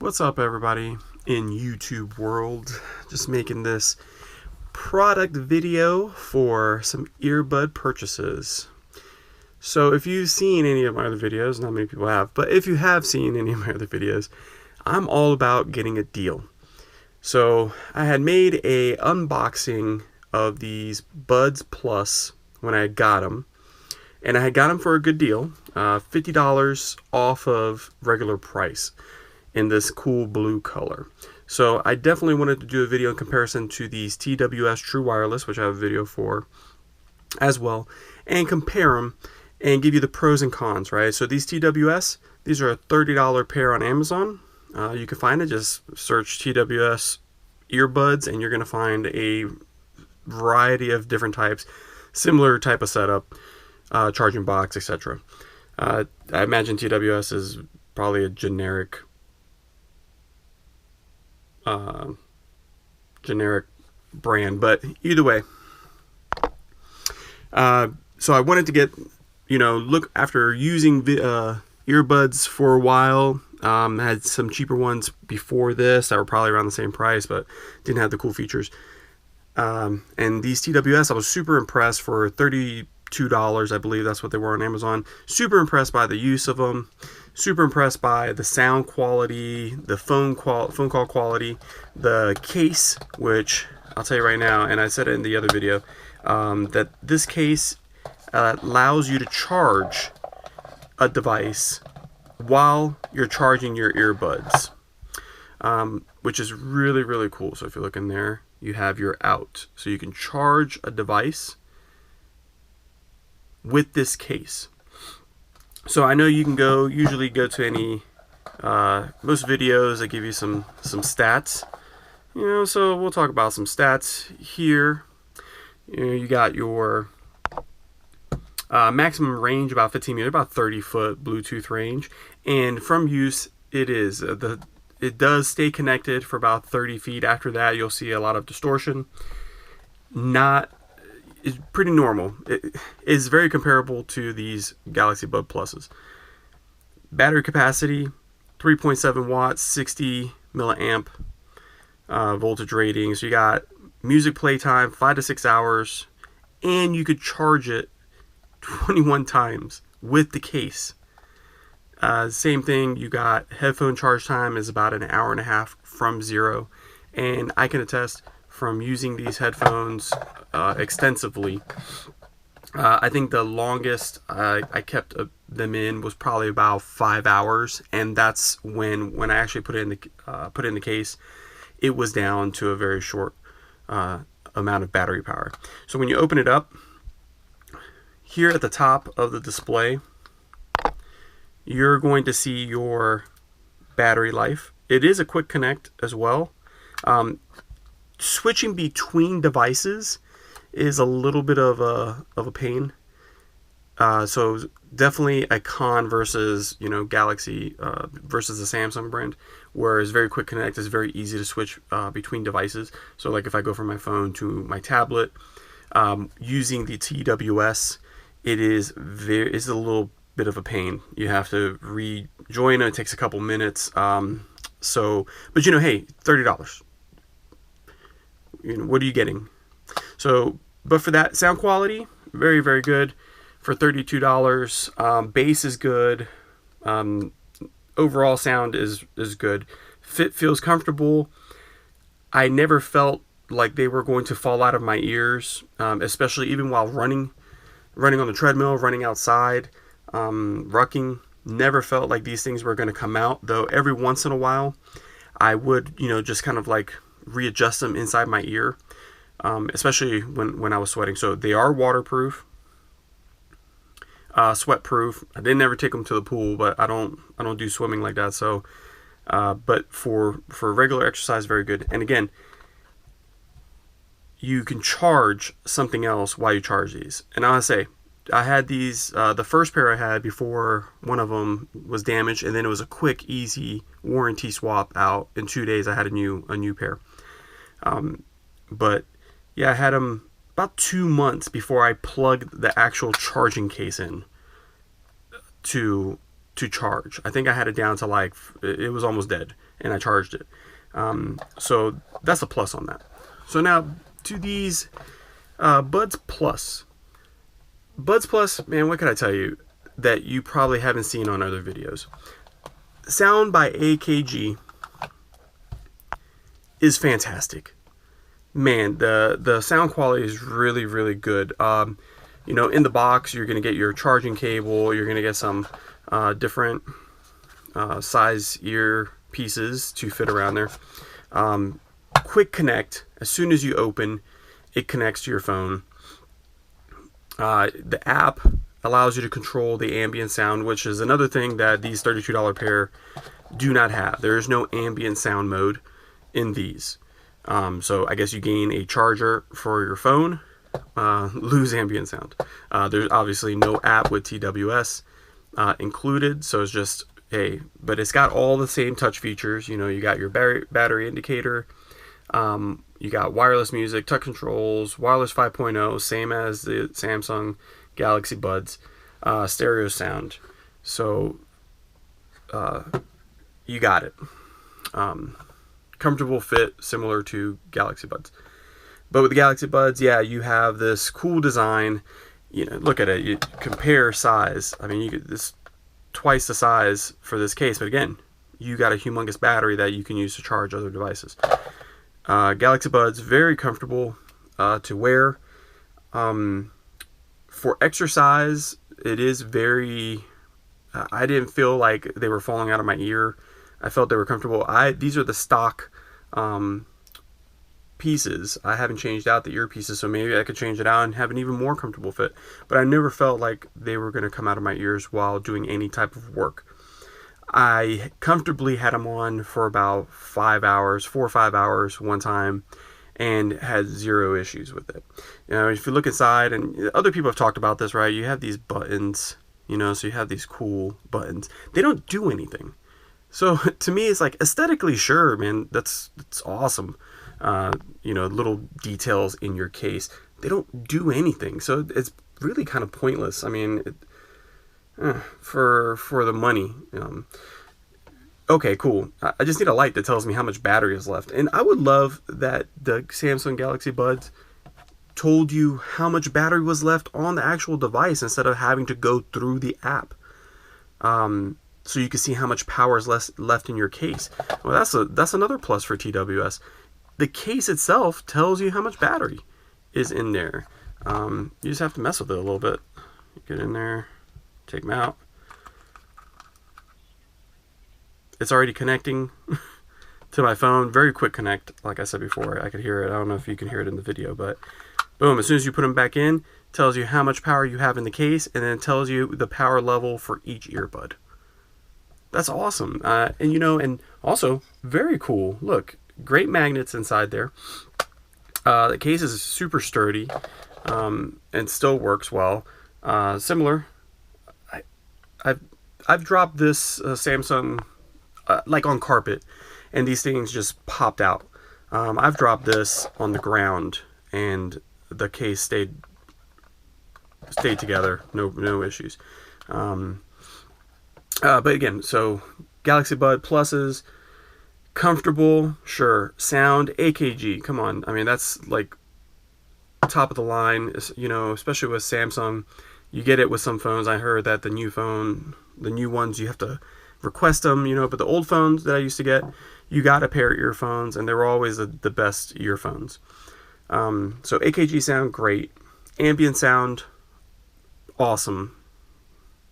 What's up, everybody in YouTube world? Just making this product video for some earbud purchases. So if you've seen any of my other videos, not many people have, but if you have seen any of my other videos, I'm all about getting a deal. So I had made a unboxing of these Buds Plus when I got them, and I had got them for a good deal, $50 off of regular price in this cool blue color. So I definitely wanted to do a video in comparison to these TWS True Wireless, which I have a video for as well, and compare them and give you the pros and cons, right? So these TWS, these are a $30 pair on Amazon. You can find it, just search TWS earbuds and you're going to find a variety of different types, similar type of setup, charging box, etc. I imagine TWS is probably a generic brand, but either way, so I wanted to get, look after using earbuds for a while. Had some cheaper ones before this that were probably around the same price, but didn't have the cool features. And these TWS, I was super impressed for $32, I believe that's what they were on Amazon. Super impressed by the use of them. Super impressed by the sound quality, the phone call quality, the case, which I'll tell you right now, and I said it in the other video, that this case allows you to charge a device while you're charging your earbuds, which is really, really cool. So if you look in there, you have your out. So you can charge a device with this case. So I know you can usually go to any, most videos that give you some stats, so we'll talk about some stats here. You got your maximum range about 15 meters, about 30-foot Bluetooth range, and from use it does stay connected for about 30 feet. After that, you'll see a lot of distortion. It's pretty normal. It is very comparable to these Galaxy Bud Pluses. Battery capacity, 3.7 watts, 60 milliamp voltage rating. So you got music playtime, 5 to 6 hours, and you could charge it 21 times with the case. Same thing, you got headphone charge time is about an hour and a half from zero, and I can attest from using these headphones extensively. I think the longest I kept them in was probably about 5 hours, and that's when I actually put it in the case. It was down to a very short amount of battery power. So when you open it up, here at the top of the display, you're going to see your battery life. It is a quick connect as well. Switching between devices is a little bit of a pain. So definitely a con versus Galaxy versus the Samsung brand, whereas very quick connect is very easy to switch between devices. So like if I go from my phone to my tablet, using the TWS, it's a little bit of a pain. You have to rejoin it. It takes a couple minutes. But hey, $30. What are you getting? So, but for that sound quality, very, very good for $32. Bass is good. Overall sound is good. Fit feels comfortable. I never felt like they were going to fall out of my ears, especially even while running on the treadmill, running outside, rucking. Never felt like these things were going to come out, though every once in a while I would, just kind of like readjust them inside my ear, especially when I was sweating. So they are waterproof, sweat proof. I didn't ever take them to the pool, but I don't do swimming like that. So, but for regular exercise, very good. And again, you can charge something else while you charge these. And I want to say, I had these, the first pair I had before one of them was damaged, and then it was a quick, easy warranty swap out. In 2 days, I had a new pair. But yeah, I had them about 2 months before I plugged the actual charging case in to to charge. I think I had it down to like, it was almost dead, and I charged it. So that's a plus on that. So now to these Buds Plus. Buds Plus, man, what can I tell you that you probably haven't seen on other videos? Sound by AKG is fantastic. Man, the sound quality is really, really good. You know, in the box, you're going to get your charging cable. You're going to get some different size ear pieces to fit around there. Quick connect. As soon as you open, it connects to your phone. The app allows you to control the ambient sound, which is another thing that these $32 pair do not have. There is no ambient sound mode in these. So I guess you gain a charger for your phone, lose ambient sound. There's obviously no app with TWS included, so it's just but it's got all the same touch features. You know, you got your battery indicator, you got wireless music, touch controls, wireless 5.0, same as the Samsung Galaxy Buds, stereo sound. So you got it. Comfortable fit, similar to Galaxy Buds. But with the Galaxy Buds, yeah, you have this cool design. You know, look at it. You compare size. I mean, you get this twice the size for this case, but again, you got a humongous battery that you can use to charge other devices. Galaxy Buds, very comfortable to wear. For exercise, it is very. I didn't feel like they were falling out of my ear. I felt they were comfortable. These are the stock pieces. I haven't changed out the earpieces, so maybe I could change it out and have an even more comfortable fit. But I never felt like they were going to come out of my ears while doing any type of work. I comfortably had them on for about 4 or 5 hours one time, and had zero issues with it. You know, if you look inside, and other people have talked about this, right? You have these buttons, you know, so you have these cool buttons. They don't do anything. So to me, it's like aesthetically, sure, man, that's awesome. You know, little details in your case, they don't do anything. So it's really kind of pointless. I mean, for the money. Okay, cool. I just need a light that tells me how much battery is left. And I would love that the Samsung Galaxy Buds told you how much battery was left on the actual device instead of having to go through the app. So you can see how much power is left in your case. Well, that's another plus for TWS. The case itself tells you how much battery is in there. You just have to mess with it a little bit. Get in there, take them out. It's already connecting to my phone. Very quick connect. Like I said before, I could hear it. I don't know if you can hear it in the video, but boom, as soon as you put them back in, tells you how much power you have in the case, and then it tells you the power level for each earbud. That's awesome. And you know, and also very cool. Look, great magnets inside there. The case is super sturdy, and still works well. Similar. I've dropped this Samsung like on carpet, and these things just popped out. I've dropped this on the ground, and the case stayed together. No issues. But again, so Galaxy Bud Pluses, comfortable, sure. Sound, AKG, come on. I mean, that's like top of the line, you know, especially with Samsung. You get it with some phones. I heard that the new ones, you have to request them, you know, but the old phones that I used to get, you got a pair of earphones, and they were always the best earphones. So AKG sound, great. Ambient sound, awesome.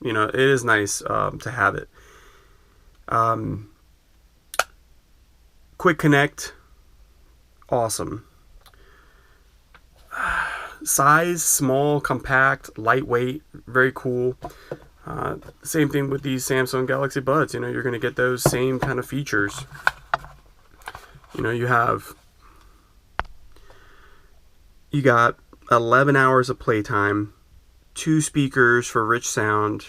You know, it is nice to have it. Quick connect, awesome. Size, small, compact, lightweight, very cool. Same thing with these Samsung Galaxy Buds. You know, you're going to get those same kind of features. You know, you got 11 hours of playtime, 2 speakers for rich sound,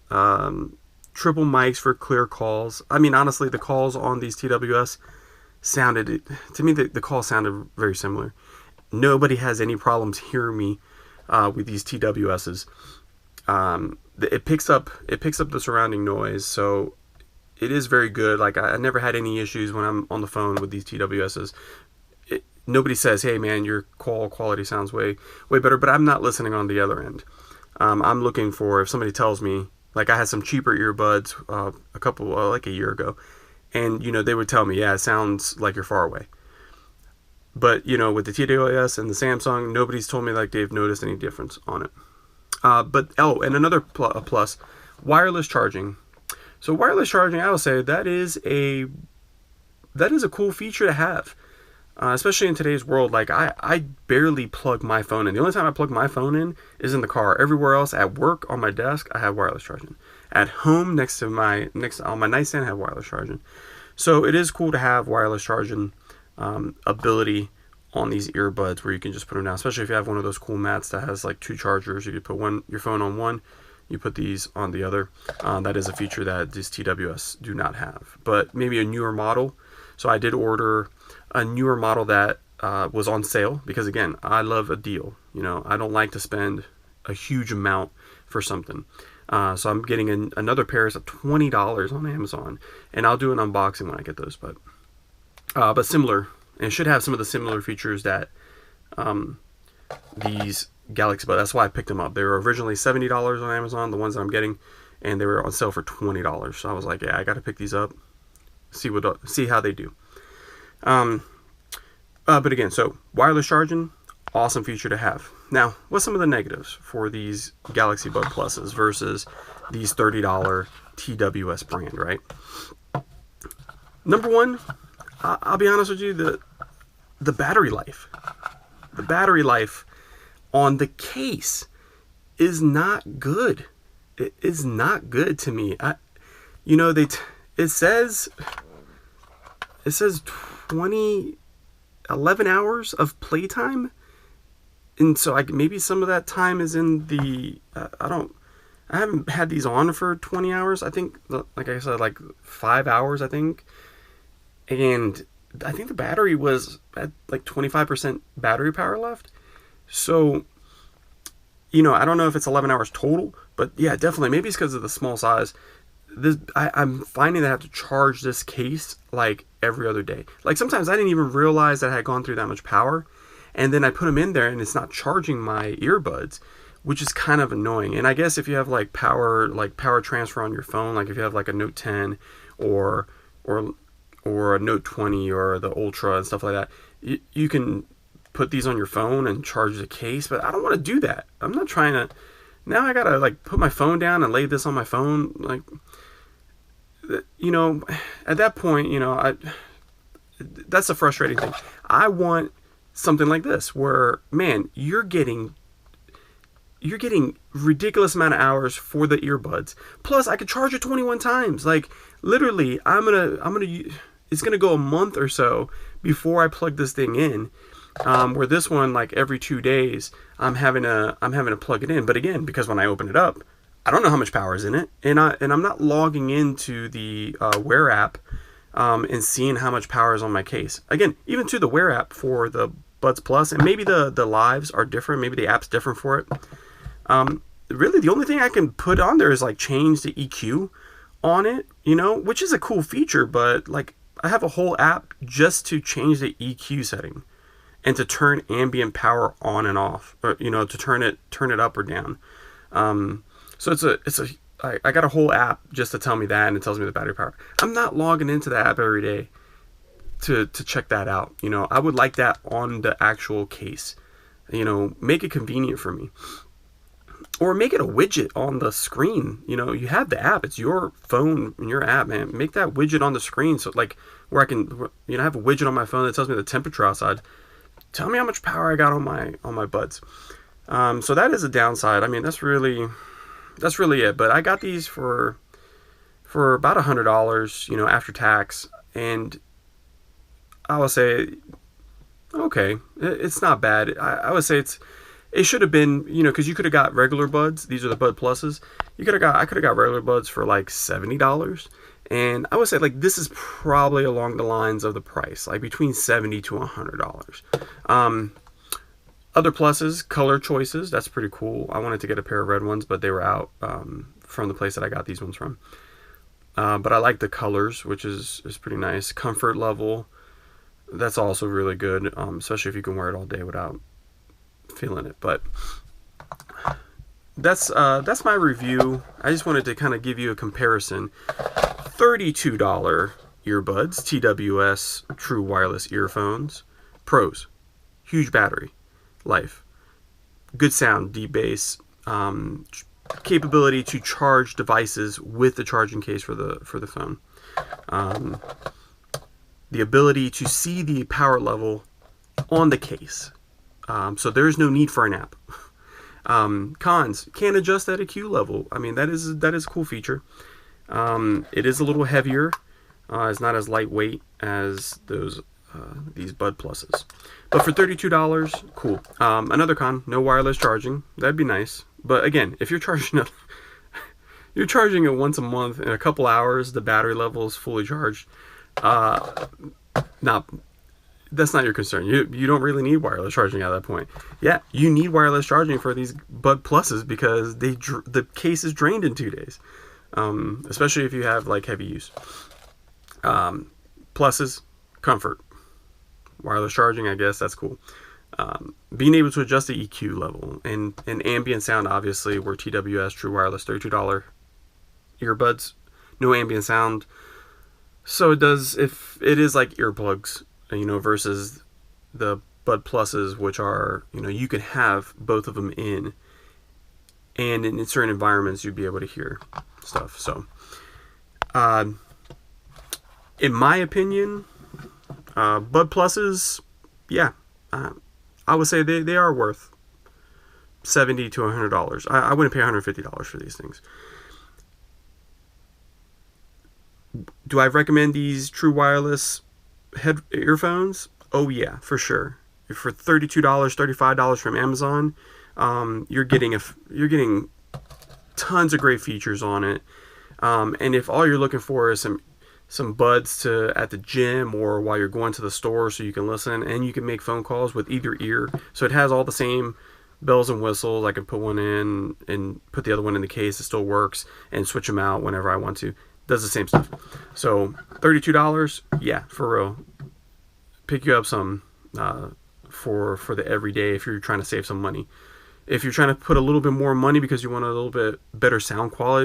triple mics for clear calls. I mean, honestly, the calls on these TWS sounded, to me, the call sounded very similar. Nobody has any problems hearing me with these TWSs. it picks up the surrounding noise, so it is very good. Like I never had any issues when I'm on the phone with these TWSs. Nobody says, "Hey man, your call quality sounds way better," but I'm not listening on the other end. I'm looking for, if somebody tells me, like I had some cheaper earbuds like a year ago, and they would tell me, "Yeah, it sounds like you're far away." But with the TWS and the Samsung, nobody's told me like they've noticed any difference on it. And another plus, wireless charging. So wireless charging, I will say that is a cool feature to have, especially in today's world. Like I barely plug my phone in. The only time I plug my phone in is in the car. Everywhere else, at work, on my desk, I have wireless charging. At home, on my nightstand, I have wireless charging. So it is cool to have wireless charging ability on these earbuds where you can just put them down, especially if you have one of those cool mats that has like 2 chargers. You could put your phone on one, you put these on the other. That is a feature that these TWS do not have, but maybe a newer model. So I did order a newer model that was on sale because, again, I love a deal. I don't like to spend a huge amount for something. So I'm getting another pair at $20 on Amazon, and I'll do an unboxing when I get those. But similar, and it should have some of the similar features that these Galaxy Buds. That's why I picked them up. They were originally $70 on Amazon, the ones that I'm getting, and they were on sale for $20. So I was like, yeah, I got to pick these up, see how they do. But again, so wireless charging, awesome feature to have. Now, what's some of the negatives for these Galaxy Bud Pluses versus these $30 TWS brand, right? Number one, I'll be honest with you, the battery life. The battery life on the case is not good. It is not good to me. It says 11 hours of playtime, and so maybe some of that time is in the I haven't had these on for 20 hours. I think, like I said, like 5 hours, I think. And I think the battery was at like 25% battery power left. So, I don't know if it's 11 hours total, but yeah, definitely. Maybe it's because of the small size. I'm finding that I have to charge this case like every other day. Like sometimes I didn't even realize that I had gone through that much power. And then I put them in there and it's not charging my earbuds, which is kind of annoying. And I guess if you have like power transfer on your phone, like if you have like a Note 10 or a Note 20 or the Ultra and stuff like that, you can put these on your phone and charge the case. But I don't want to do that. I'm not trying to. Now I gotta like put my phone down and lay this on my phone. Like, at that point, that's a frustrating thing. I want something like this where, man, you're getting ridiculous amount of hours for the earbuds. Plus, I could charge it 21 times. Like, literally, it's gonna go a month or so before I plug this thing in. Where this one, like every 2 days, I'm having to plug it in. But again, because when I open it up, I don't know how much power is in it, and I'm not logging into the Wear app and seeing how much power is on my case. Again, even to the Wear app for the Buds Plus, and maybe the lives are different. Maybe the app's different for it. Really, the only thing I can put on there is like change the EQ on it, which is a cool feature. But like, I have a whole app just to change the EQ setting and to turn ambient power on and off, or to turn it up or down. So I got a whole app just to tell me that, and it tells me the battery power. I'm not logging into the app every day to check that out. I would like that on the actual case. Make it convenient for me. Or make it a widget on the screen. You have the app. It's your phone and your app, man. Make that widget on the screen, so like where I can, have a widget on my phone that tells me the temperature outside. Tell me how much power I got on my buds. So that is a downside. I mean, that's really it. But I got these for about $100, after tax, and I would say, okay, it's not bad. I would say it should have been, because you could have got regular buds. These are the Bud Pluses. I could have got regular buds for like $70. And I would say, like, this is probably along the lines of the price, like between $70 to $100. Other pluses, color choices. That's pretty cool. I wanted to get a pair of red ones, but they were out from the place that I got these ones from. But I like the colors, which is pretty nice. Comfort level, that's also really good, especially if you can wear it all day without feeling it. But that's my review. I just wanted to kind of give you a comparison. $32 earbuds, TWS True Wireless earphones. Pros: huge battery life, good sound, deep bass, capability to charge devices with the charging case for the phone, the ability to see the power level on the case, so there's no need for an app. Cons: can't adjust that EQ level. I mean, that is a cool feature. It is a little heavier. It's not as lightweight as these Bud Pluses. But for $32, cool. Another con: no wireless charging. That'd be nice. But again, if you're charging it once a month, in a couple hours, the battery level is fully charged. That's not your concern. You don't really need wireless charging at that point. Yeah, you need wireless charging for these Bud Pluses because the case is drained in 2 days, especially if you have like heavy use. Pluses: comfort, wireless charging. I guess that's cool. Being able to adjust the EQ level and ambient sound, obviously, where TWS True Wireless $32 earbuds, no ambient sound. So it does, if it is like earplugs, versus the Bud Pluses, which are, you can have both of them in, and in certain environments you'd be able to hear stuff. So, in my opinion, Bud Pluses, yeah, I would say they are worth $70 to $100. I wouldn't pay $150 for these things. Do I recommend these True Wireless earphones? Oh yeah, for sure. For $32, $35 from Amazon, you're getting tons of great features on it. And if all you're looking for is some buds at the gym or while you're going to the store so you can listen, and you can make phone calls with either ear, so it has all the same bells and whistles. I can put one in and put the other one in the case. It still works, and switch them out whenever I want to. Does the same stuff. So $32, yeah, for real. Pick you up some for the everyday if you're trying to save some money. If you're trying to put a little bit more money because you want a little bit better sound quality,